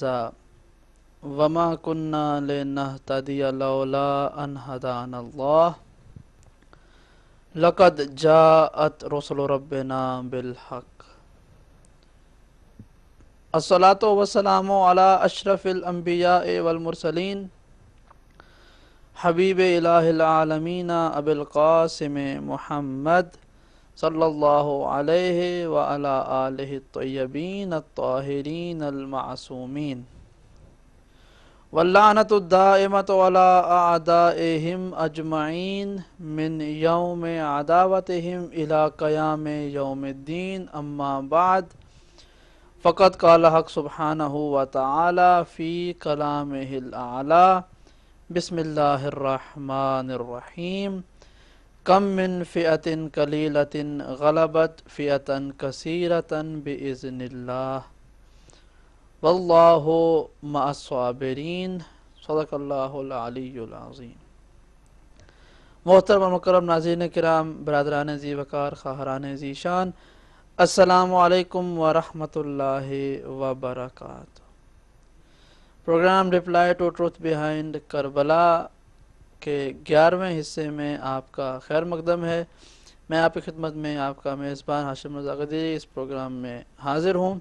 وما كنا لنهتدي لولا أن هدانا الله لقد جاءت رسل ربنا بالحق الصلاة والسلام على أشرف الأنبياء والمرسلين حبيب إله العالمين أبي القاسم محمد صلى الله عليه وعلى آله الطيبين الطاهرين المعصومين واللعنة الدائمة على أعدائهم أجمعين من يوم عداوتهم إلى قيام يوم الدين أما بعد فقد قال حق سبحانه وتعالى في كلامه الأعلى بسم الله الرحمن الرحيم كم من فئة قليلة غلبت فئة كثيرة بإذن الله واللہ مع الصابرین صدق اللہ العلی العظیم۔ محترم و مکرم ناظرین کرام، برادران ذی وقار، خواہران ذی شان، السلام علیکم ورحمۃ اللہ وبرکاتہ۔ Programme reply to truth behind Karbala کے 11ویں حصے میں آپ کا خیر مقدم ہے۔ میں آپ کی خدمت میں آپ کا میزبان ہاشم رضا قدیری اس پروگرام میں حاضر ہوں۔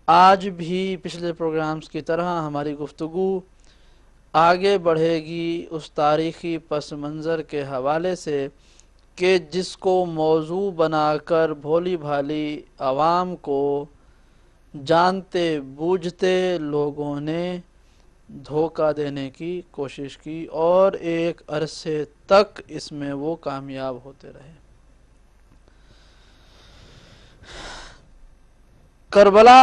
آج بھی پچھلے پروگرامز کی طرح ہماری گفتگو آگے بڑھے گی اس تاریخی پس منظر کے حوالے سے کہ جس کو موضوع بنا کر بھولی بھالی عوام کو جانتے بوجھتے لوگوں نے دھوکہ دینے کی کوشش کی اور ایک عرصے تک اس میں وہ کامیاب ہوتے رہے۔ کربلا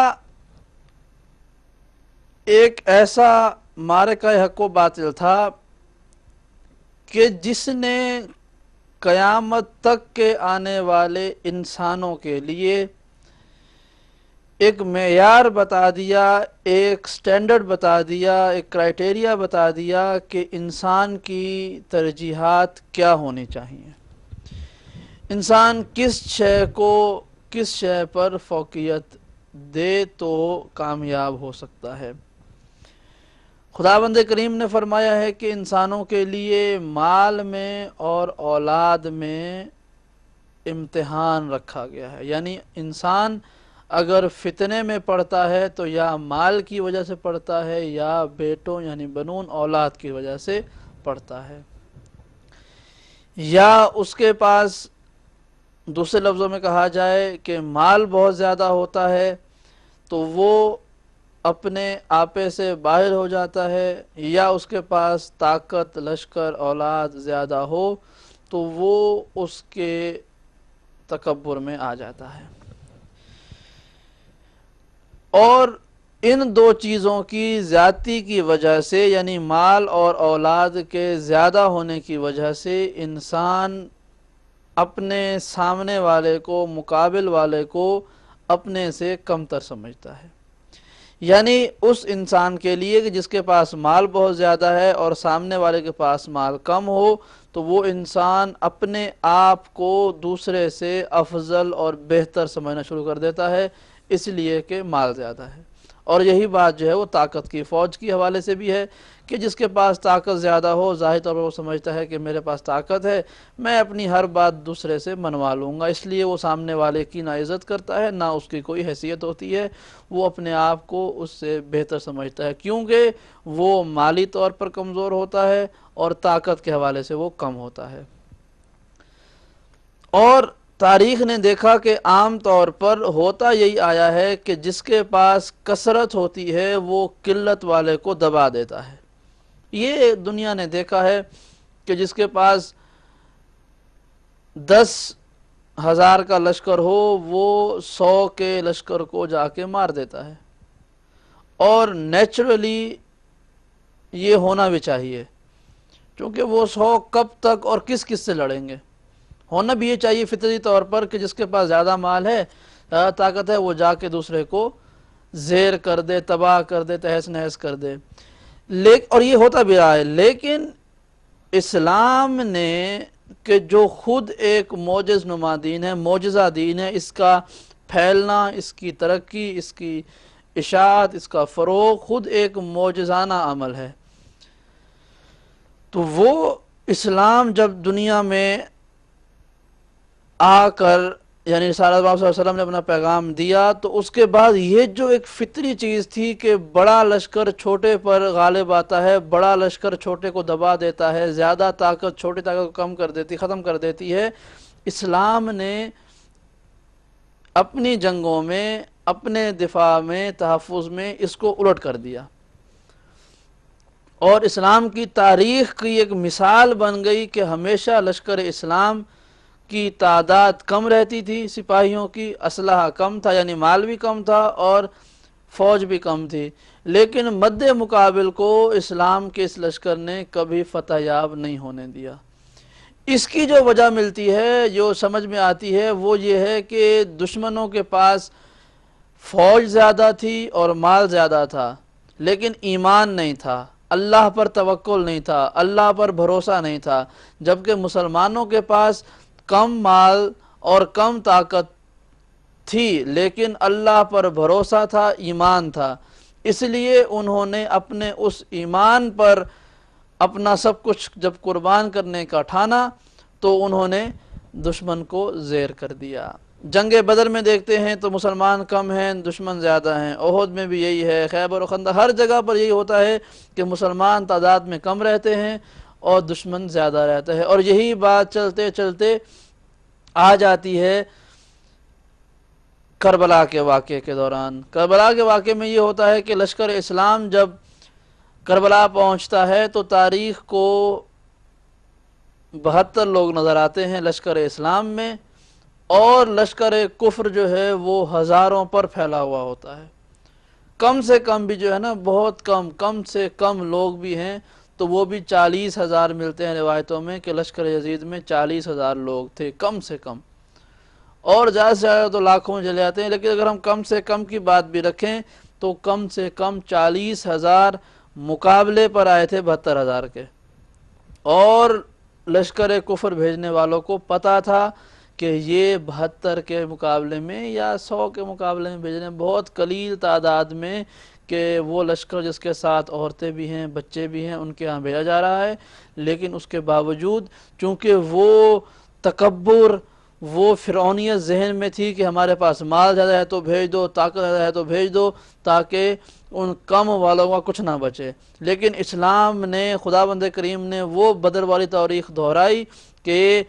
ایک ایسا معرکہ حق و باطل تھا کہ جس نے قیامت تک کے آنے والے انسانوں کے لیے ایک معیار بتا دیا، ایک سٹینڈرڈ بتا دیا، ایک کرائٹیریا بتا دیا کہ انسان کی ترجیحات کیا ہونی چاہیے، انسان کس شے کو کس شے پر فوقیت دے تو کامیاب ہو سکتا ہے۔ خداوند کریم نے فرمایا ہے کہ انسانوں کے لیے مال میں اور اولاد میں امتحان رکھا گیا ہے، یعنی انسان اگر فتنے میں پڑتا ہے تو یا مال کی وجہ سے پڑتا ہے یا بیٹوں یعنی بنون اولاد کی وجہ سے پڑتا ہے، یا اس کے پاس دوسرے لفظوں میں کہا جائے کہ مال بہت زیادہ ہوتا ہے تو وہ اپنے آپے سے باہر ہو جاتا ہے، یا اس کے پاس طاقت لشکر اولاد زیادہ ہو تو وہ اس کے تکبر میں آ جاتا ہے۔ اور ان دو چیزوں کی زیادتی کی وجہ سے، یعنی مال اور اولاد کے زیادہ ہونے کی وجہ سے، انسان اپنے سامنے والے کو، مقابل والے کو اپنے سے کمتر سمجھتا ہے۔ یعنی اس انسان کے لیے کہ جس کے پاس مال بہت زیادہ ہے اور سامنے والے کے پاس مال کم ہو، تو وہ انسان اپنے آپ کو دوسرے سے افضل اور بہتر سمجھنا شروع کر دیتا ہے، اس لیے کہ مال زیادہ ہے۔ اور یہی بات جو ہے وہ طاقت کی، فوج کی حوالے سے بھی ہے کہ جس کے پاس طاقت زیادہ ہو ظاہر طور پر وہ سمجھتا ہے کہ میرے پاس طاقت ہے، میں اپنی ہر بات دوسرے سے منوا لوں گا، اس لیے وہ سامنے والے کی نہ عزت کرتا ہے نہ اس کی کوئی حیثیت ہوتی ہے، وہ اپنے آپ کو اس سے بہتر سمجھتا ہے کیونکہ وہ مالی طور پر کمزور ہوتا ہے اور طاقت کے حوالے سے وہ کم ہوتا ہے۔ اور تاریخ نے دیکھا کہ عام طور پر ہوتا یہی آیا ہے کہ جس کے پاس کثرت ہوتی ہے وہ قلت والے کو دبا دیتا ہے۔ یہ دنیا نے دیکھا ہے کہ جس کے پاس 10,000 کا لشکر ہو وہ 100 کے لشکر کو جا کے مار دیتا ہے، اور نیچرلی یہ ہونا بھی چاہیے، چونکہ وہ 100 کب تک اور کس کس سے لڑیں گے۔ ہونا بھی یہ چاہیے فطری طور پر کہ جس کے پاس زیادہ مال ہے، زیادہ طاقت ہے، وہ جا کے دوسرے کو زیر کر دے، تباہ کر دے، تہس نہس کر دے۔ اور یہ ہوتا بھی رہا ہے، لیکن اسلام نے کہ جو خود ایک معجز نما دین ہے، معجزہ دین ہے، اس کا پھیلنا، اس کی ترقی، اس کی اشاعت، اس کا فروغ خود ایک معجزانہ عمل ہے۔ تو وہ اسلام جب دنیا میں آ کر یعنی رسالت صلی اللہ علیہ وسلم نے اپنا پیغام دیا، تو اس کے بعد یہ جو ایک فطری چیز تھی کہ بڑا لشکر چھوٹے پر غالب آتا ہے، بڑا لشکر چھوٹے کو دبا دیتا ہے، زیادہ طاقت چھوٹی طاقت کو ختم کر دیتی ہے، اسلام نے اپنی جنگوں میں، اپنے دفاع میں، تحفظ میں اس کو الٹ کر دیا، اور اسلام کی تاریخ کی ایک مثال بن گئی کہ ہمیشہ لشکر اسلام کی تعداد کم رہتی تھی، سپاہیوں کی، اسلحہ کم تھا یعنی مال بھی کم تھا اور فوج بھی کم تھی، لیکن مد مقابل کو اسلام کے اس لشکر نے کبھی فتح یاب نہیں ہونے دیا۔ اس کی جو وجہ ملتی ہے، جو سمجھ میں آتی ہے، وہ یہ ہے کہ دشمنوں کے پاس فوج زیادہ تھی اور مال زیادہ تھا، لیکن ایمان نہیں تھا، اللہ پر توکل نہیں تھا، اللہ پر بھروسہ نہیں تھا، جبکہ مسلمانوں کے پاس کم مال اور کم طاقت تھی لیکن اللہ پر بھروسہ تھا، ایمان تھا، اس لیے انہوں نے اپنے اس ایمان پر اپنا سب کچھ جب قربان کرنے کا ٹھانا تو انہوں نے دشمن کو زیر کر دیا۔ جنگ بدر میں دیکھتے ہیں تو مسلمان کم ہیں، دشمن زیادہ ہیں، احد میں بھی یہی ہے، خیبر و خندق، ہر جگہ پر یہی ہوتا ہے کہ مسلمان تعداد میں کم رہتے ہیں اور دشمن زیادہ رہتا ہے، اور یہی بات چلتے چلتے آ جاتی ہے کربلا کے واقعے کے دوران۔ کربلا کے واقعے میں یہ ہوتا ہے کہ لشکر اسلام جب کربلا پہنچتا ہے تو تاریخ کو 72 لوگ نظر آتے ہیں لشکر اسلام میں، اور لشکر کفر جو ہے وہ ہزاروں پر پھیلا ہوا ہوتا ہے۔ کم سے کم بھی جو ہے نا، بہت کم سے کم لوگ بھی ہیں تو وہ بھی 40,000 ملتے ہیں روایتوں میں کہ لشکر یزید میں 40,000 لوگ تھے کم سے کم، اور زیادہ سے زیادہ تو لاکھوں چلے جاتے ہیں، لیکن اگر ہم کم سے کم کی بات بھی رکھیں تو کم سے کم 40,000 مقابلے پر آئے تھے 72,000 کے، اور لشکر کفر بھیجنے والوں کو پتا تھا کہ یہ 72 کے مقابلے میں یا 100 کے مقابلے میں بھیجنے بہت قلیل تعداد میں، کہ وہ لشکر جس کے ساتھ عورتیں بھی ہیں، بچے بھی ہیں، ان کے ہاں بھیجا جا رہا ہے، لیکن اس کے باوجود چونکہ وہ تکبر، وہ فرعونیت ذہن میں تھی کہ ہمارے پاس مال زیادہ ہے تو بھیج دو، طاقت زیادہ ہے تو بھیج دو، تاکہ ان کم والوں کا کچھ نہ بچے، لیکن اسلام نے، خداوند کریم نے وہ بدر والی تاریخ دہرائی کہ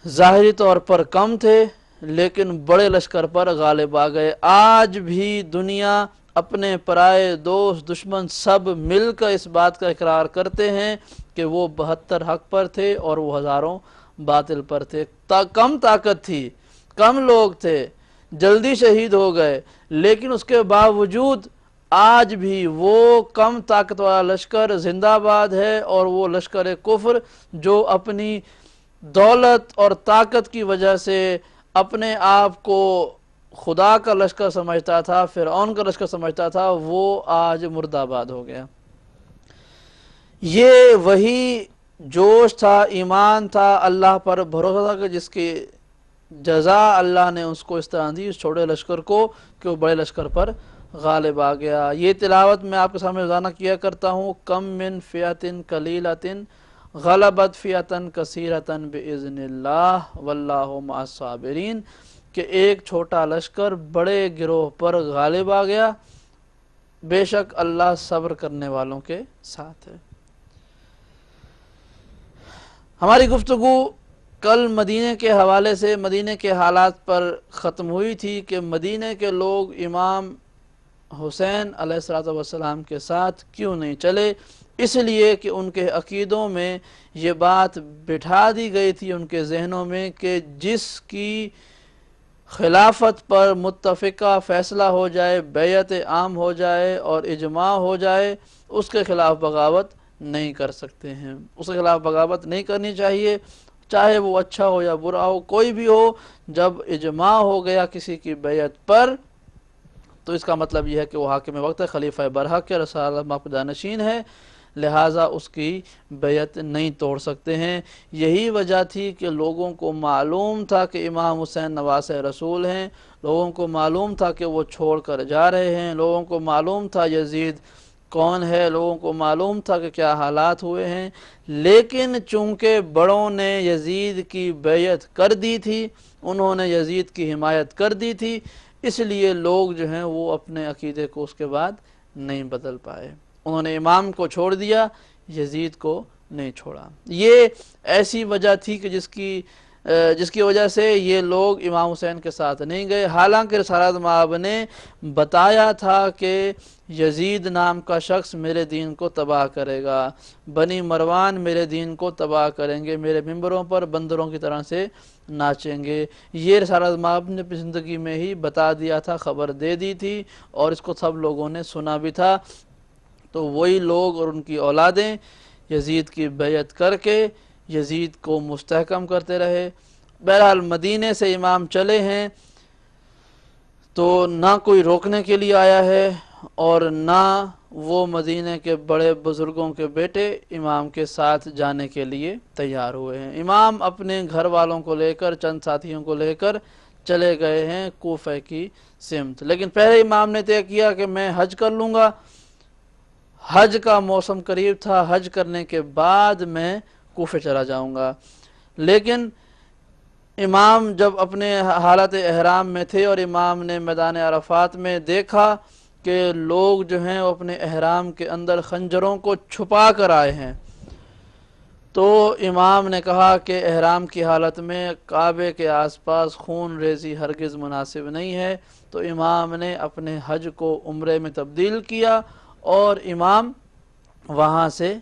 ظاہری طور پر کم تھے لیکن بڑے لشکر پر غالب آ گئے۔ آج بھی دنیا اپنے پرائے دوست دشمن سب مل کر اس بات کا اقرار کرتے ہیں کہ وہ 72 حق پر تھے اور وہ ہزاروں باطل پر تھے۔ کم طاقت تھی، کم لوگ تھے، جلدی شہید ہو گئے، لیکن اس کے باوجود آج بھی وہ کم طاقت والا لشکر زندہ باد ہے، اور وہ لشکر کفر جو اپنی دولت اور طاقت کی وجہ سے اپنے آپ کو خدا کا لشکر سمجھتا تھا، فرعون کا لشکر سمجھتا تھا، وہ آج مرد آباد ہو گیا۔ یہ وہی جوش تھا، ایمان تھا، اللہ پر بھروسہ تھا کہ جس کی جزا اللہ نے اس کو اس طرح دی، اس چھوٹے لشکر کو، کہ وہ بڑے لشکر پر غالب آ گیا۔ یہ تلاوت میں آپ کے سامنے روزانہ کیا کرتا ہوں، کم من فئۃ قلیلۃ غلبت فئۃ کثیرۃ باذن اللہ واللہ مع الصابرین، کہ ایک چھوٹا لشکر بڑے گروہ پر غالب آ گیا، بے شک اللہ صبر کرنے والوں کے ساتھ ہے۔ ہماری گفتگو کل مدینہ کے حوالے سے، مدینہ کے حالات پر ختم ہوئی تھی کہ مدینہ کے لوگ امام حسین علیہ السلام کے ساتھ کیوں نہیں چلے، اس لیے کہ ان کے عقیدوں میں یہ بات بٹھا دی گئی تھی ان کے ذہنوں میں کہ جس کی خلافت پر متفقہ فیصلہ ہو جائے، بیعت عام ہو جائے اور اجماع ہو جائے، اس کے خلاف بغاوت نہیں کر سکتے ہیں، اس کے خلاف بغاوت نہیں کرنی چاہیے، چاہے وہ اچھا ہو یا برا ہو، کوئی بھی ہو۔ جب اجماع ہو گیا کسی کی بیعت پر تو اس کا مطلب یہ ہے کہ وہ حاکم وقت ہے، خلیفہ برحق ہے، رسول اللہ کا جانشین ہے، لہٰذا اس کی بیعت نہیں توڑ سکتے ہیں۔ یہی وجہ تھی کہ لوگوں کو معلوم تھا کہ امام حسین نواسہ رسول ہیں، لوگوں کو معلوم تھا کہ وہ چھوڑ کر جا رہے ہیں، لوگوں کو معلوم تھا یزید کون ہے، لوگوں کو معلوم تھا کہ کیا حالات ہوئے ہیں، لیکن چونکہ بڑوں نے یزید کی بیعت کر دی تھی، انہوں نے یزید کی حمایت کر دی تھی، اس لیے لوگ جو ہیں وہ اپنے عقیدے کو اس کے بعد نہیں بدل پائے۔ انہوں نے امام کو چھوڑ دیا، یزید کو نہیں چھوڑا۔ یہ ایسی وجہ تھی کہ جس کی وجہ سے یہ لوگ امام حسین کے ساتھ نہیں گئے، حالانکہ رسالت مآب نے بتایا تھا کہ یزید نام کا شخص میرے دین کو تباہ کرے گا، بنی مروان میرے دین کو تباہ کریں گے، میرے ممبروں پر بندروں کی طرح سے ناچیں گے۔ یہ رسالت مآب نے اپنی زندگی میں ہی بتا دیا تھا، خبر دے دی تھی، اور اس کو سب لوگوں نے سنا بھی تھا۔ تو وہی لوگ اور ان کی اولادیں یزید کی بیعت کر کے یزید کو مستحکم کرتے رہے۔ بہرحال مدینے سے امام چلے ہیں تو نہ کوئی روکنے کے لیے آیا ہے، اور نہ وہ مدینے کے بڑے بزرگوں کے بیٹے امام کے ساتھ جانے کے لیے تیار ہوئے ہیں۔ امام اپنے گھر والوں کو لے کر، چند ساتھیوں کو لے کر چلے گئے ہیں کوفہ کی سمت، لیکن پہلے امام نے طے کیا کہ میں حج کر لوں گا۔ حج کا موسم قریب تھا، حج کرنے کے بعد میں کوفہ چلا جاؤں گا، لیکن امام جب اپنے حالت احرام میں تھے اور امام نے میدان عرفات میں دیکھا کہ لوگ جو ہیں وہ اپنے احرام کے اندر خنجروں کو چھپا کر آئے ہیں، تو امام نے کہا کہ احرام کی حالت میں کعبے کے آس پاس خون ریزی ہرگز مناسب نہیں ہے۔ تو امام نے اپنے حج کو عمرے میں تبدیل کیا اور امام وہاں سے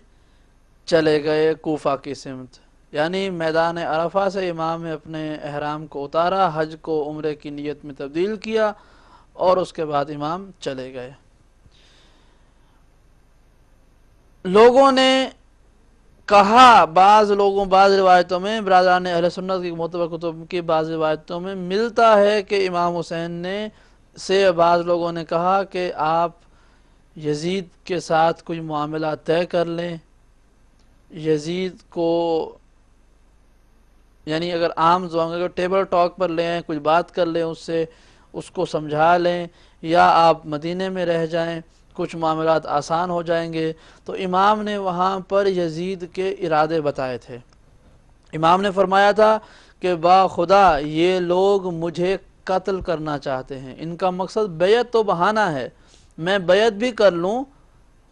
چلے گئے کوفہ کی سمت، یعنی میدان عرفہ سے امام نے اپنے احرام کو اتارا، حج کو عمرے کی نیت میں تبدیل کیا، اور اس کے بعد امام چلے گئے۔ لوگوں نے کہا، بعض روایتوں میں، برادران اہل سنت کی معتبر کتب کی بعض روایتوں میں ملتا ہے کہ امام حسین سے بعض لوگوں نے کہا کہ آپ یزید کے ساتھ کوئی معاملہ طے کر لیں، یزید کو یعنی اگر عام اگر ٹیبل ٹاک پر لیں، کچھ بات کر لیں اس سے، اس کو سمجھا لیں، یا آپ مدینے میں رہ جائیں، کچھ معاملات آسان ہو جائیں گے۔ تو امام نے وہاں پر یزید کے ارادے بتائے تھے۔ امام نے فرمایا تھا کہ با خدا یہ لوگ مجھے قتل کرنا چاہتے ہیں، ان کا مقصد بیعت تو بہانہ ہے، میں بیعت بھی کر لوں،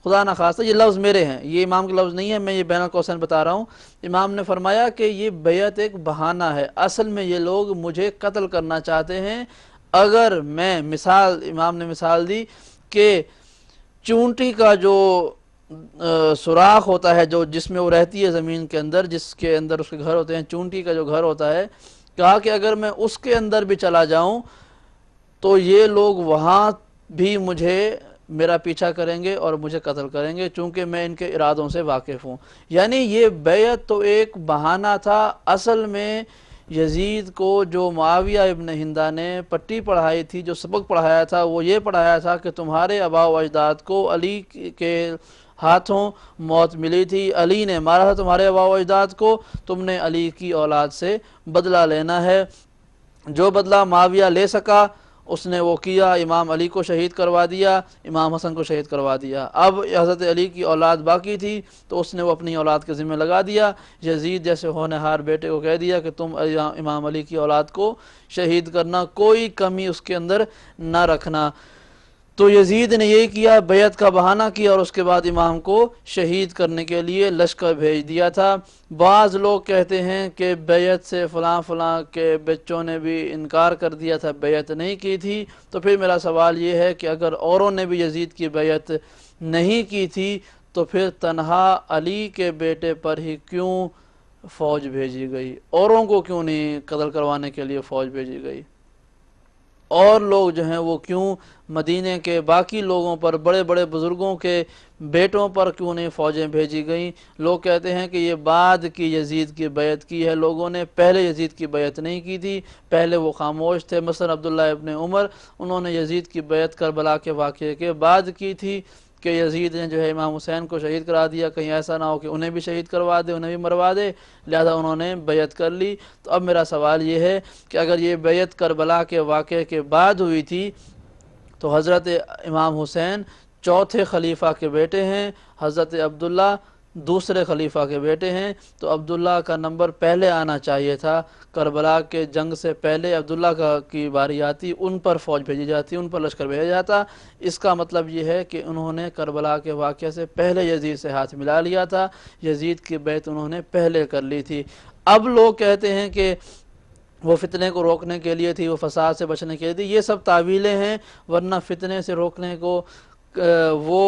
خدا نخواستہ، یہ لفظ میرے ہیں، یہ امام کے لفظ نہیں ہے، میں یہ بین القوسین بتا رہا ہوں۔ امام نے فرمایا کہ یہ بیعت ایک بہانہ ہے، اصل میں یہ لوگ مجھے قتل کرنا چاہتے ہیں۔ اگر میں امام نے مثال دی کہ چونٹی کا جو سوراخ ہوتا ہے، جو جس میں وہ رہتی ہے زمین کے اندر، جس کے اندر اس کے گھر ہوتے ہیں، چونٹی کا جو گھر ہوتا ہے، کہا کہ اگر میں اس کے اندر بھی چلا جاؤں تو یہ لوگ وہاں بھی میرا پیچھا کریں گے اور مجھے قتل کریں گے، چونکہ میں ان کے ارادوں سے واقف ہوں۔ یعنی یہ بیعت تو ایک بہانہ تھا، اصل میں یزید کو جو معاویہ ابن ہندہ نے پٹی پڑھائی تھی، جو سبق پڑھایا تھا، وہ یہ پڑھایا تھا کہ تمہارے آباء و اجداد کو علی کے ہاتھوں موت ملی تھی، علی نے مارا تھا تمہارے آباء و اجداد کو، تم نے علی کی اولاد سے بدلہ لینا ہے۔ جو بدلہ معاویہ لے سکا اس نے وہ کیا، امام علی کو شہید کروا دیا، امام حسن کو شہید کروا دیا۔ اب حضرت علی کی اولاد باقی تھی تو اس نے وہ اپنی اولاد کے ذمہ لگا دیا، یزید جیسے ہونہار بیٹے کو کہہ دیا کہ تم امام علی کی اولاد کو شہید کرنا، کوئی کمی اس کے اندر نہ رکھنا۔ تو یزید نے یہی کیا، بیعت کا بہانہ کیا، اور اس کے بعد امام کو شہید کرنے کے لیے لشکر بھیج دیا تھا۔ بعض لوگ کہتے ہیں کہ بیعت سے فلاں کے بچوں نے بھی انکار کر دیا تھا، بیعت نہیں کی تھی۔ تو پھر میرا سوال یہ ہے کہ اگر اوروں نے بھی یزید کی بیعت نہیں کی تھی تو پھر تنہا علی کے بیٹے پر ہی کیوں فوج بھیجی گئی؟ اوروں کو کیوں نہیں قتل کروانے کے لیے فوج بھیجی گئی؟ اور لوگ جو ہیں وہ کیوں مدینے کے باقی لوگوں پر، بڑے بڑے بزرگوں کے بیٹوں پر کیوں نہیں فوجیں بھیجی گئیں؟ لوگ کہتے ہیں کہ یہ بعد کی یزید کی بیعت کی ہے، لوگوں نے پہلے یزید کی بیعت نہیں کی تھی، پہلے وہ خاموش تھے۔ مثلا عبداللہ ابن عمر، انہوں نے یزید کی بیعت کربلا کے واقعے کے بعد کی تھی، کہ یزید نے جو ہے امام حسین کو شہید کرا دیا، کہیں ایسا نہ ہو کہ انہیں بھی شہید کروا دے، انہیں بھی مروا دے، لہذا انہوں نے بیعت کر لی۔ تو اب میرا سوال یہ ہے کہ اگر یہ بیعت کربلا کے واقعے کے بعد ہوئی تھی تو حضرت امام حسین چوتھے خلیفہ کے بیٹے ہیں، حضرت عبداللہ دوسرے خلیفہ کے بیٹے ہیں، تو عبداللہ کا نمبر پہلے آنا چاہیے تھا۔ کربلا کے جنگ سے پہلے عبداللہ کی باری آتی، ان پر فوج بھیجی جاتی، ان پر لشکر بھیجا جاتا۔ اس کا مطلب یہ ہے کہ انہوں نے کربلا کے واقعے سے پہلے یزید سے ہاتھ ملا لیا تھا، یزید کی بیعت انہوں نے پہلے کر لی تھی۔ اب لوگ کہتے ہیں کہ وہ فتنے کو روکنے کے لیے تھی، وہ فساد سے بچنے کے لیے تھی، یہ سب تعویلیں ہیں، ورنہ فتنے سے روکنے کو وہ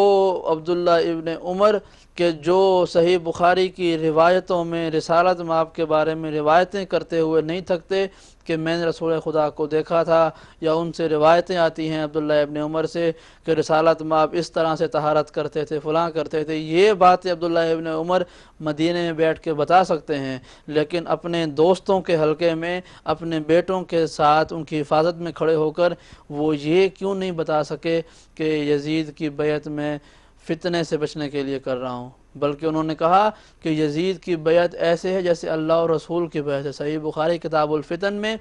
عبداللہ ابن عمر کہ جو صحیح بخاری کی روایتوں میں رسالت مآب کے بارے میں روایتیں کرتے ہوئے نہیں تھکتے کہ میں نے رسول خدا کو دیکھا تھا، یا ان سے روایتیں آتی ہیں عبداللہ ابن عمر سے کہ رسالت مآب اس طرح سے طہارت کرتے تھے، فلاں کرتے تھے، یہ باتیں عبداللہ ابن عمر مدینے میں بیٹھ کے بتا سکتے ہیں، لیکن اپنے دوستوں کے حلقے میں اپنے بیٹوں کے ساتھ ان کی حفاظت میں کھڑے ہو کر وہ یہ کیوں نہیں بتا سکے کہ یزید کی بیعت میں فتنے سے بچنے کے لیے کر رہا ہوں، بلکہ انہوں نے کہا کہ یزید کی بیعت ایسے ہے جیسے اللہ اور رسول کی بیعت ہے۔ صحیح بخاری کتاب الفتن میں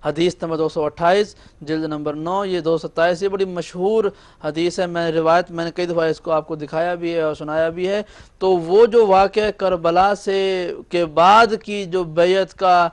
حدیث نمبر 228 جلد نمبر 9، یہ 227، یہ بڑی مشہور حدیث ہے، میں نے کئی دفعہ اس کو آپ کو دکھایا بھی ہے اور سنایا بھی ہے۔ تو وہ جو واقعہ کربلا کے بعد کی جو بیعت کا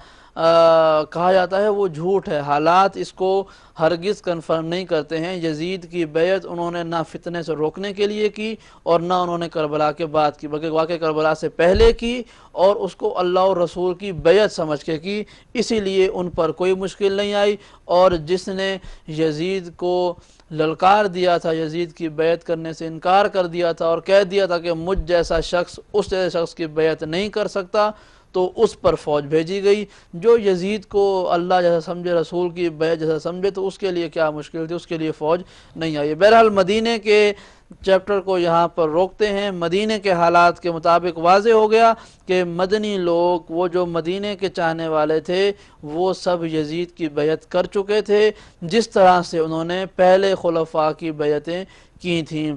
کہا جاتا ہے وہ جھوٹ ہے، حالات اس کو ہرگز کنفرم نہیں کرتے ہیں۔ یزید کی بیعت انہوں نے نہ فتنے سے روکنے کے لیے کی اور نہ انہوں نے کربلا کے بعد کی، بلکہ واقع کربلا سے پہلے کی اور اس کو اللہ اور رسول کی بیعت سمجھ کے کی، اسی لیے ان پر کوئی مشکل نہیں آئی۔ اور جس نے یزید کو للکار دیا تھا، یزید کی بیعت کرنے سے انکار کر دیا تھا اور کہہ دیا تھا کہ مجھ جیسا شخص اس جیسے شخص کی بیعت نہیں کر سکتا، تو اس پر فوج بھیجی گئی۔ جو یزید کو اللہ جیسا سمجھے، رسول کی بیعت جیسا سمجھے، تو اس کے لیے کیا مشکل تھی، اس کے لیے فوج نہیں آئی۔ بہرحال مدینے کے چیپٹر کو یہاں پر روکتے ہیں۔ مدینے کے حالات کے مطابق واضح ہو گیا کہ مدنی لوگ، وہ جو مدینے کے چاہنے والے تھے، وہ سب یزید کی بیعت کر چکے تھے، جس طرح سے انہوں نے پہلے خلفاء کی بیعتیں کی تھیں۔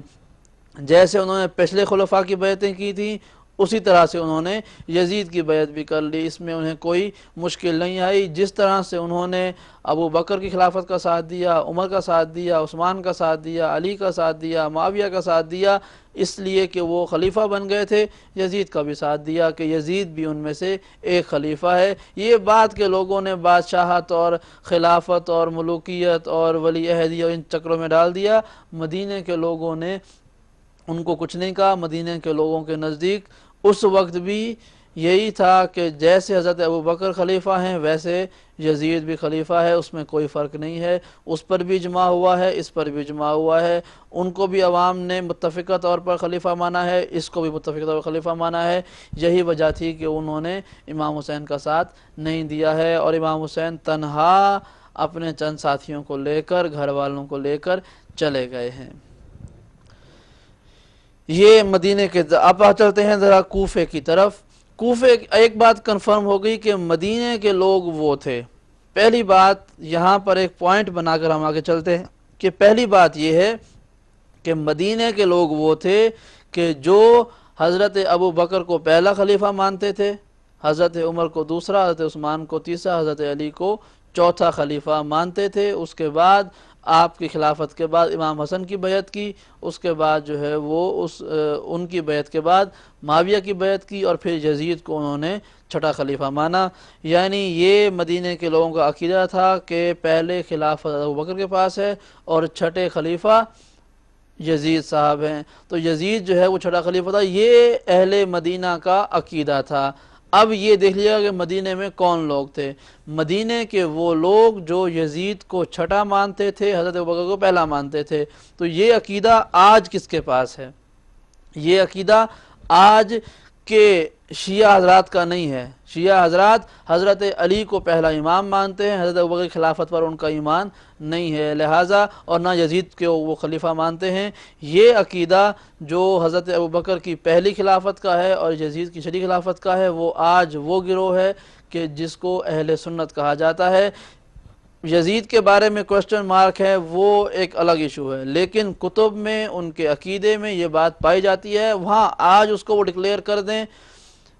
جیسے انہوں نے پچھلے خلفاء کی بیعتیں کی تھیں، اسی طرح سے انہوں نے یزید کی بیعت بھی کر لی، اس میں انہیں کوئی مشکل نہیں آئی۔ جس طرح سے انہوں نے ابو بکر کی خلافت کا ساتھ دیا، عمر کا ساتھ دیا، عثمان کا ساتھ دیا، علی کا ساتھ دیا، معاویہ کا ساتھ دیا، اس لیے کہ وہ خلیفہ بن گئے تھے، یزید کا بھی ساتھ دیا کہ یزید بھی ان میں سے ایک خلیفہ ہے۔ یہ بات کہ لوگوں نے بادشاہت اور خلافت اور ملوکیت اور ولی عہدی اور ان چکروں میں ڈال دیا، مدینے کے لوگوں نے ان کو کچھ نہیں کہا۔ مدینے کے لوگوں کے نزدیک اس وقت بھی یہی تھا کہ جیسے حضرت ابوبکر خلیفہ ہیں ویسے یزید بھی خلیفہ ہے، اس میں کوئی فرق نہیں ہے۔ اس پر بھی اجماع ہوا ہے، اس پر بھی اجماع ہوا ہے، ان کو بھی عوام نے متفقہ طور پر خلیفہ مانا ہے، اس کو بھی متفقہ طور پر خلیفہ مانا ہے۔ یہی وجہ تھی کہ انہوں نے امام حسین کا ساتھ نہیں دیا ہے، اور امام حسین تنہا اپنے چند ساتھیوں کو لے کر، گھر والوں کو لے کر چلے گئے ہیں۔ یہ مدینے کے اب چلتے ہیں ذرا کوفے کی طرف۔ کوفے ایک بات کنفرم ہو گئی کہ مدینے کے لوگ وہ تھے۔ پہلی بات یہاں پر ایک پوائنٹ بنا کر ہم آگے چلتے ہیں کہ پہلی بات یہ ہے کہ مدینے کے لوگ وہ تھے کہ جو حضرت ابو بکر کو پہلا خلیفہ مانتے تھے، حضرت عمر کو دوسرا، حضرت عثمان کو تیسرا، حضرت علی کو چوتھا خلیفہ مانتے تھے۔ اس کے بعد آپ کی خلافت کے بعد امام حسن کی بیعت کی، اس کے بعد جو ہے وہ ان کی بیعت کے بعد معاویہ کی بیعت کی، اور پھر یزید کو انہوں نے چھٹا خلیفہ مانا۔ یعنی یہ مدینے کے لوگوں کا عقیدہ تھا کہ پہلے خلافت ابوبکر کے پاس ہے اور چھٹے خلیفہ یزید صاحب ہیں، تو یزید جو ہے وہ چھٹا خلیفہ تھا۔ یہ اہل مدینہ کا عقیدہ تھا۔ اب یہ دیکھ لیا کہ مدینے میں کون لوگ تھے۔ مدینے کے وہ لوگ جو یزید کو چھٹا مانتے تھے، حضرت ابوبکر کو پہلا مانتے تھے۔ تو یہ عقیدہ آج کس کے پاس ہے؟ یہ عقیدہ آج کے شیعہ حضرات کا نہیں ہے۔ شیعہ حضرات حضرت علی کو پہلا امام مانتے ہیں، حضرت ابوبکر کی خلافت پر ان کا ایمان نہیں ہے، لہٰذا اور نہ یزید کے وہ خلیفہ مانتے ہیں۔ یہ عقیدہ جو حضرت ابوبکر کی پہلی خلافت کا ہے اور یزید کی چھٹی خلافت کا ہے، وہ آج وہ گروہ ہے کہ جس کو اہل سنت کہا جاتا ہے۔ یزید کے بارے میں کوشچن مارک ہے وہ ایک الگ ایشو ہے، لیکن کتب میں ان کے عقیدے میں یہ بات پائی جاتی ہے، وہاں آج اس کو وہ ڈکلیئر کر دیں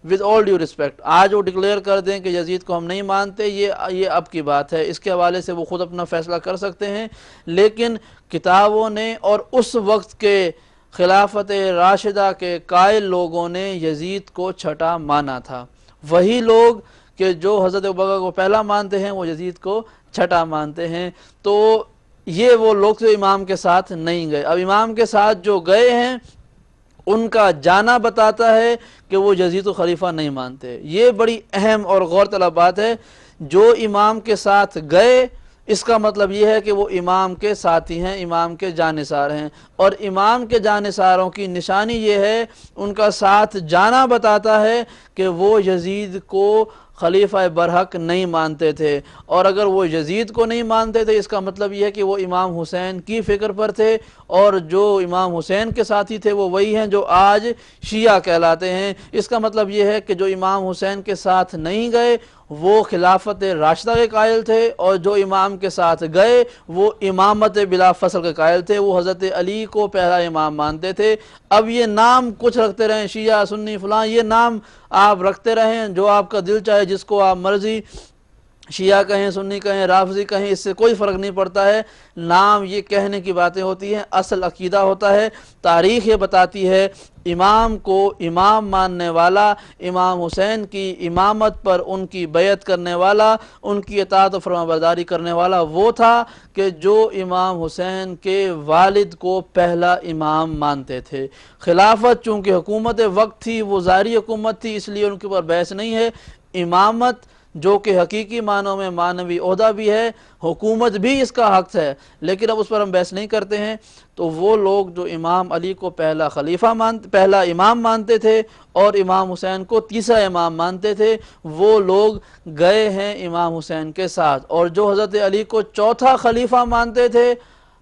ود آل ڈیو رسپیکٹ، آج وہ ڈکلیئر کر دیں کہ یزید کو ہم نہیں مانتے، یہ اب کی بات ہے، اس کے حوالے سے وہ خود اپنا فیصلہ کر سکتے ہیں، لیکن کتابوں نے اور اس وقت کے خلافت راشدہ کے قائل لوگوں نے یزید کو چھٹا مانا تھا، وہی لوگ کہ جو حضرت ابوبکر کو پہلا مانتے ہیں وہ یزید کو چھٹا مانتے ہیں، تو یہ وہ لوگ جو امام کے ساتھ نہیں گئے۔ اب امام کے ساتھ جو گئے ہیں ان کا جانا بتاتا ہے کہ وہ یزید و خلیفہ نہیں مانتے، یہ بڑی اہم اور غور طلب بات ہے۔ جو امام کے ساتھ گئے اس کا مطلب یہ ہے کہ وہ امام کے ساتھی ہیں، امام کے جانثار ہیں، اور امام کے جانثاروں کی نشانی یہ ہے، ان کا ساتھ جانا بتاتا ہے کہ وہ یزید کو خلیفہ برحق نہیں مانتے تھے، اور اگر وہ یزید کو نہیں مانتے تھے اس کا مطلب یہ ہے کہ وہ امام حسین کی فکر پر تھے، اور جو امام حسین کے ساتھی تھے وہ وہی ہیں جو آج شیعہ کہلاتے ہیں۔ اس کا مطلب یہ ہے کہ جو امام حسین کے ساتھ نہیں گئے وہ خلافت راشدہ کے قائل تھے، اور جو امام کے ساتھ گئے وہ امامت بلا فصل کے قائل تھے، وہ حضرت علی کو پہلا امام مانتے تھے۔ اب یہ نام کچھ رکھتے رہیں، شیعہ، سنی، فلاں، یہ نام آپ رکھتے رہیں، جو آپ کا دل چاہے جس کو آپ مرضی شیعہ کہیں، سنی کہیں، رافضی کہیں، اس سے کوئی فرق نہیں پڑتا ہے، نام یہ کہنے کی باتیں ہوتی ہیں، اصل عقیدہ ہوتا ہے۔ تاریخ یہ بتاتی ہے امام کو امام ماننے والا، امام حسین کی امامت پر ان کی بیعت کرنے والا، ان کی اطاعت و فرمانبرداری کرنے والا وہ تھا کہ جو امام حسین کے والد کو پہلا امام مانتے تھے۔ خلافت چونکہ حکومت وقت تھی، وہ ظاہری حکومت تھی، اس لیے ان کے اوپر بحث نہیں ہے۔ امامت جو کہ حقیقی معنوں میں معنوی عہدہ بھی ہے، حکومت بھی اس کا حق ہے، لیکن اب اس پر ہم بحث نہیں کرتے ہیں۔ تو وہ لوگ جو امام علی کو پہلا امام مانتے تھے اور امام حسین کو تیسرا امام مانتے تھے، وہ لوگ گئے ہیں امام حسین کے ساتھ، اور جو حضرت علی کو چوتھا خلیفہ مانتے تھے،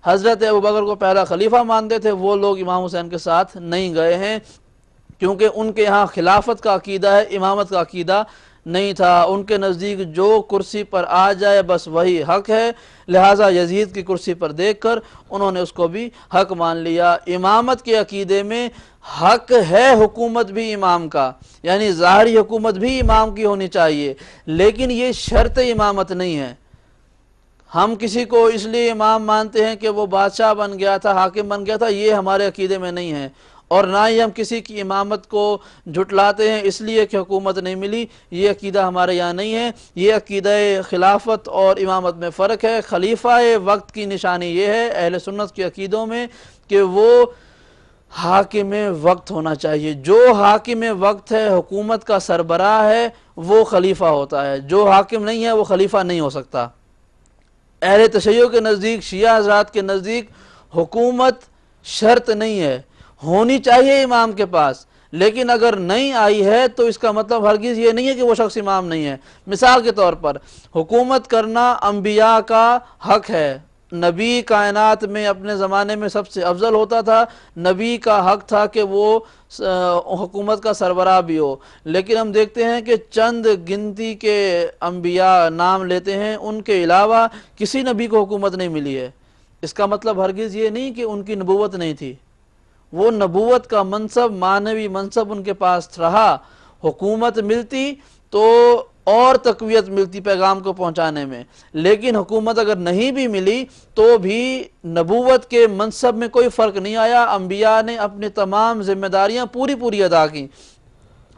حضرت ابوبکر کو پہلا خلیفہ مانتے تھے، وہ لوگ امام حسین کے ساتھ نہیں گئے ہیں، کیونکہ ان کے یہاں خلافت کا عقیدہ ہے، امامت کا عقیدہ نہیں تھا۔ ان کے نزدیک جو کرسی پر آ جائے بس وہی حق ہے، لہٰذا یزید کی کرسی پر دیکھ کر انہوں نے اس کو بھی حق مان لیا۔ امامت کے عقیدے میں حق ہے حکومت بھی امام کا، یعنی ظاہری حکومت بھی امام کی ہونی چاہیے، لیکن یہ شرط امامت نہیں ہے۔ ہم کسی کو اس لیے امام مانتے ہیں کہ وہ بادشاہ بن گیا تھا، حاکم بن گیا تھا، یہ ہمارے عقیدے میں نہیں ہے، اور نہ ہی ہم کسی کی امامت کو جھٹلاتے ہیں اس لیے کہ حکومت نہیں ملی، یہ عقیدہ ہمارے یہاں نہیں ہے۔ یہ عقیدہ خلافت اور امامت میں فرق ہے۔ خلیفہ وقت کی نشانی یہ ہے اہل سنت کے عقیدوں میں کہ وہ حاکم وقت ہونا چاہیے، جو حاکم وقت ہے، حکومت کا سربراہ ہے، وہ خلیفہ ہوتا ہے، جو حاکم نہیں ہے وہ خلیفہ نہیں ہو سکتا۔ اہل تشیع کے نزدیک، شیعہ حضرات کے نزدیک حکومت شرط نہیں ہے، ہونی چاہیے امام کے پاس، لیکن اگر نہیں آئی ہے تو اس کا مطلب ہرگز یہ نہیں ہے کہ وہ شخص امام نہیں ہے۔ مثال کے طور پر حکومت کرنا انبیاء کا حق ہے، نبی کائنات میں اپنے زمانے میں سب سے افضل ہوتا تھا، نبی کا حق تھا کہ وہ حکومت کا سربراہ بھی ہو، لیکن ہم دیکھتے ہیں کہ چند گنتی کے انبیاء نام لیتے ہیں، ان کے علاوہ کسی نبی کو حکومت نہیں ملی ہے۔ اس کا مطلب ہرگز یہ نہیں کہ ان کی نبوت نہیں تھی، وہ نبوت کا منصب، معنوی منصب ان کے پاس رہا، حکومت ملتی تو اور تقویت ملتی پیغام کو پہنچانے میں، لیکن حکومت اگر نہیں بھی ملی تو بھی نبوت کے منصب میں کوئی فرق نہیں آیا، انبیاء نے اپنی تمام ذمہ داریاں پوری ادا کی۔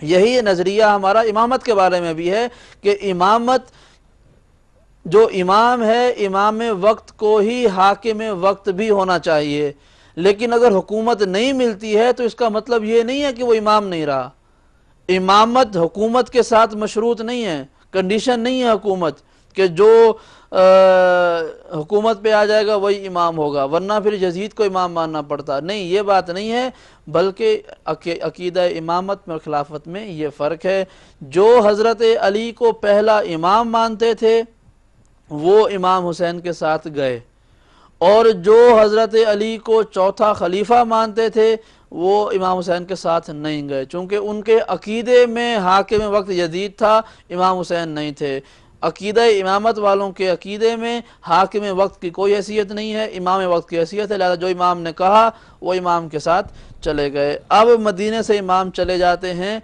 یہی نظریہ ہمارا امامت کے بارے میں بھی ہے کہ امامت، جو امام ہے امام وقت کو ہی حاکم وقت بھی ہونا چاہیے، لیکن اگر حکومت نہیں ملتی ہے تو اس کا مطلب یہ نہیں ہے کہ وہ امام نہیں رہا۔ امامت حکومت کے ساتھ مشروط نہیں ہے، کنڈیشن نہیں ہے حکومت کہ جو حکومت پہ آ جائے گا وہی امام ہوگا، ورنہ پھر یزید کو امام ماننا پڑتا، نہیں، یہ بات نہیں ہے، بلکہ عقیدہ امامت میں اور خلافت میں یہ فرق ہے۔ جو حضرت علی کو پہلا امام مانتے تھے وہ امام حسین کے ساتھ گئے، اور جو حضرت علی کو چوتھا خلیفہ مانتے تھے وہ امام حسین کے ساتھ نہیں گئے، چونکہ ان کے عقیدے میں حاکم وقت یزید تھا، امام حسین نہیں تھے۔ عقیدہ امامت والوں کے عقیدے میں حاکم وقت کی کوئی حیثیت نہیں ہے، امام وقت کی حیثیت ہے، لہذا جو امام نے کہا وہ امام کے ساتھ چلے گئے۔ اب مدینے سے امام چلے جاتے ہیں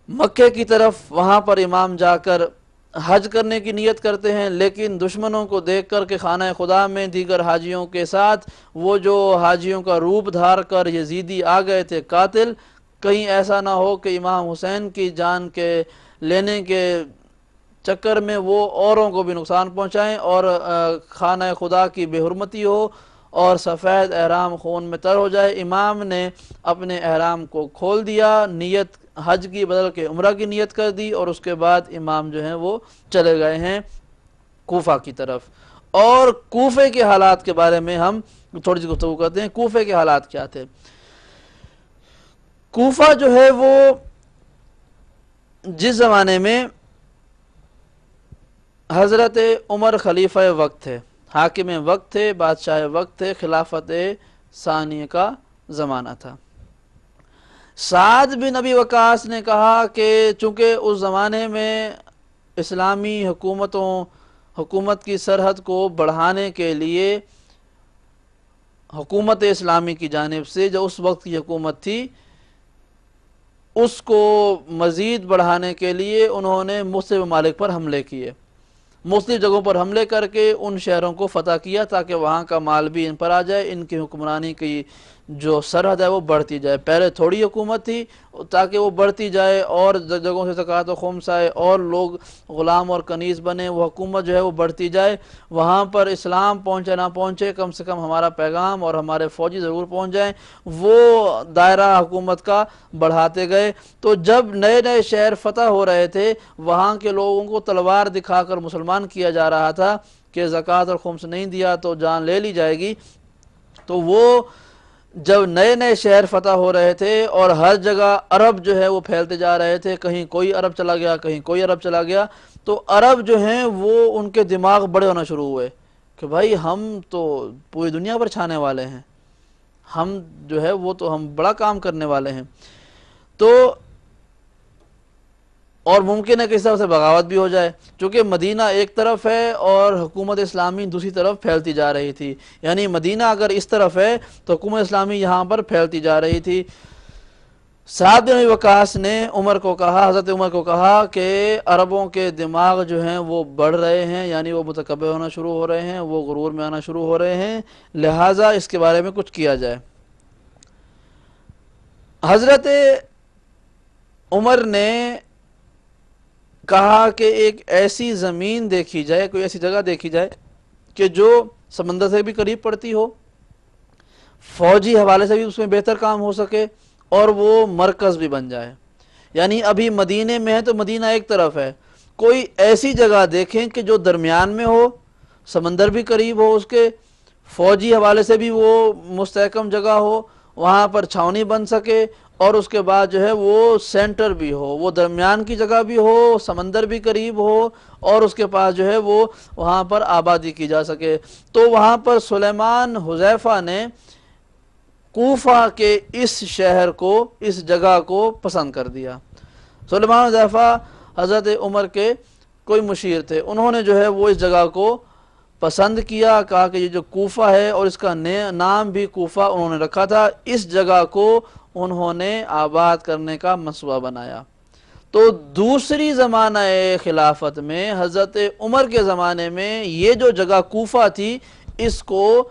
مکے کی طرف، وہاں پر امام جا کر حج کرنے کی نیت کرتے ہیں، لیکن دشمنوں کو دیکھ کر کہ خانہ خدا میں دیگر حاجیوں کے ساتھ وہ جو حاجیوں کا روپ دھار کر یزیدی آ گئے تھے قاتل، کہیں ایسا نہ ہو کہ امام حسین کی جان کے لینے کے چکر میں وہ اوروں کو بھی نقصان پہنچائیں اور خانہ خدا کی بے حرمتی ہو اور سفید احرام خون میں تر ہو جائے۔ امام نے اپنے احرام کو کھول دیا، نیت حج کی بدل کے عمرہ کی نیت کر دی، اور اس کے بعد امام جو ہیں وہ چلے گئے ہیں کوفہ کی طرف۔ اور کوفے کے حالات کے بارے میں ہم تھوڑی سی گفتگو کرتے ہیں۔ کوفے کے حالات کیا تھے؟ کوفہ جو ہے وہ جس زمانے میں حضرت عمر خلیفہ وقت تھے، حاکم وقت تھے، بادشاہ وقت تھے، خلافت ثانیہ کا زمانہ تھا۔ سعد بن ابی وقاص نے کہا کہ چونکہ اس زمانے میں اسلامی حکومت کی سرحد کو بڑھانے کے لیے حکومت اسلامی کی جانب سے جو اس وقت کی حکومت تھی اس کو مزید بڑھانے کے لیے انہوں نے مختلف ممالک پر حملے کیے، مختلف جگہوں پر حملے کر کے ان شہروں کو فتح کیا تاکہ وہاں کا مال بھی ان پر آ جائے، ان کی حکمرانی کی جو سرحد ہے وہ بڑھتی جائے۔ پہلے تھوڑی حکومت تھی تاکہ وہ بڑھتی جائے اور جگہوں سے زکوٰۃ و خمس آئے اور لوگ غلام اور کنیز بنے، وہ حکومت جو ہے وہ بڑھتی جائے، وہاں پر اسلام پہنچے نہ پہنچے کم سے کم ہمارا پیغام اور ہمارے فوجی ضرور پہنچ جائیں، وہ دائرہ حکومت کا بڑھاتے گئے۔ تو جب نئے نئے شہر فتح ہو رہے تھے وہاں کے لوگوں کو تلوار دکھا کر مسلمان کیا جا رہا تھا کہ زکوٰۃ اور خمس نہیں دیا تو جان لے لی جائے گی۔ تو وہ جب نئے نئے شہر فتح ہو رہے تھے اور ہر جگہ عرب جو ہے وہ پھیلتے جا رہے تھے، کہیں کوئی عرب چلا گیا کہیں کوئی عرب چلا گیا، تو عرب جو ہیں وہ ان کے دماغ بڑے ہونا شروع ہوئے کہ بھائی ہم تو پوری دنیا پر چھانے والے ہیں، ہم جو ہے وہ تو ہم بڑا کام کرنے والے ہیں۔ تو اور ممکن ہے کہ اس طرح سے بغاوت بھی ہو جائے، چونکہ مدینہ ایک طرف ہے اور حکومت اسلامی دوسری طرف پھیلتی جا رہی تھی، یعنی مدینہ اگر اس طرف ہے تو حکومت اسلامی یہاں پر پھیلتی جا رہی تھی۔ سعد بن ابی وقاص نے حضرت عمر کو کہا کہ عربوں کے دماغ جو ہیں وہ بڑھ رہے ہیں، یعنی وہ متکبر ہونا شروع ہو رہے ہیں، وہ غرور میں آنا شروع ہو رہے ہیں، لہٰذا اس کے بارے میں کچھ کیا جائے۔ حضرت عمر نے کہا کہ ایک ایسی زمین دیکھی جائے، کوئی ایسی جگہ دیکھی جائے کہ جو سمندر سے بھی قریب پڑتی ہو، فوجی حوالے سے بھی اس میں بہتر کام ہو سکے اور وہ مرکز بھی بن جائے۔ یعنی ابھی مدینے میں ہے تو مدینہ ایک طرف ہے، کوئی ایسی جگہ دیکھیں کہ جو درمیان میں ہو، سمندر بھی قریب ہو اس کے، فوجی حوالے سے بھی وہ مستحکم جگہ ہو، وہاں پر چھاونی بن سکے، اور اس کے بعد جو ہے وہ سینٹر بھی ہو، وہ درمیان کی جگہ بھی ہو، سمندر بھی قریب ہو، اور اس کے پاس جو ہے وہ وہاں پر آبادی کی جا سکے۔ تو وہاں پر سلیمان حذیفہ نے کوفہ کے اس شہر کو، اس جگہ کو پسند کر دیا۔ سلیمان حذیفہ حضرت عمر کے کوئی مشیر تھے، انہوں نے جو ہے وہ اس جگہ کو پسند کیا، کہا کہ یہ جو کوفہ ہے، اور اس کا نام بھی کوفہ انہوں نے رکھا تھا، اس جگہ کو انہوں نے آباد کرنے کا منصوبہ بنایا۔ تو دوسری زمانہ خلافت میں حضرت عمر کے زمانے میں یہ جو جگہ کوفہ تھی اس کو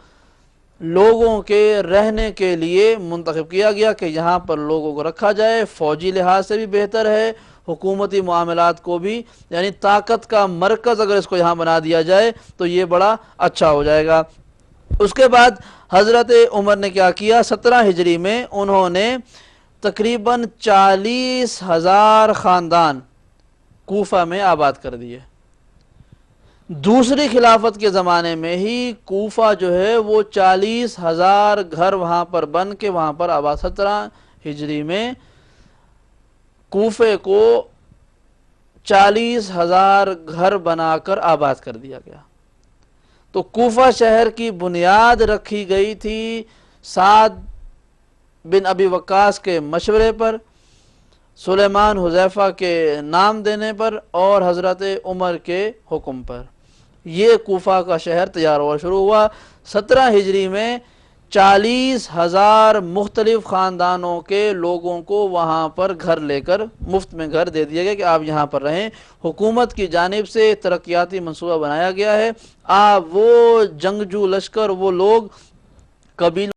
لوگوں کے رہنے کے لیے منتخب کیا گیا کہ یہاں پر لوگوں کو رکھا جائے، فوجی لحاظ سے بھی بہتر ہے، حکومتی معاملات کو بھی، یعنی طاقت کا مرکز اگر اس کو یہاں بنا دیا جائے تو یہ بڑا اچھا ہو جائے گا۔ اس کے بعد حضرت عمر نے کیا کیا، 17 ہجری میں انہوں نے تقریباً 40,000 خاندان کوفہ میں آباد کر دیے۔ دوسری خلافت کے زمانے میں ہی کوفہ جو ہے وہ 40,000 گھر وہاں پر بن کے وہاں پر آباد، 17 ہجری میں کوفے کو 40,000 گھر بنا کر آباد کر دیا گیا۔ تو کوفہ شہر کی بنیاد رکھی گئی تھی سعد بن ابی وقاص کے مشورے پر، سلیمان حذیفہ کے نام دینے پر اور حضرت عمر کے حکم پر یہ کوفہ کا شہر تیار ہوا شروع ہوا۔ 17 ہجری میں 40,000 مختلف خاندانوں کے لوگوں کو وہاں پر گھر لے کر مفت میں گھر دے دیا گیا کہ آپ یہاں پر رہیں۔ حکومت کی جانب سے ترقیاتی منصوبہ بنایا گیا ہے۔ آپ وہ جنگجو لشکر، وہ لوگ قبیلوں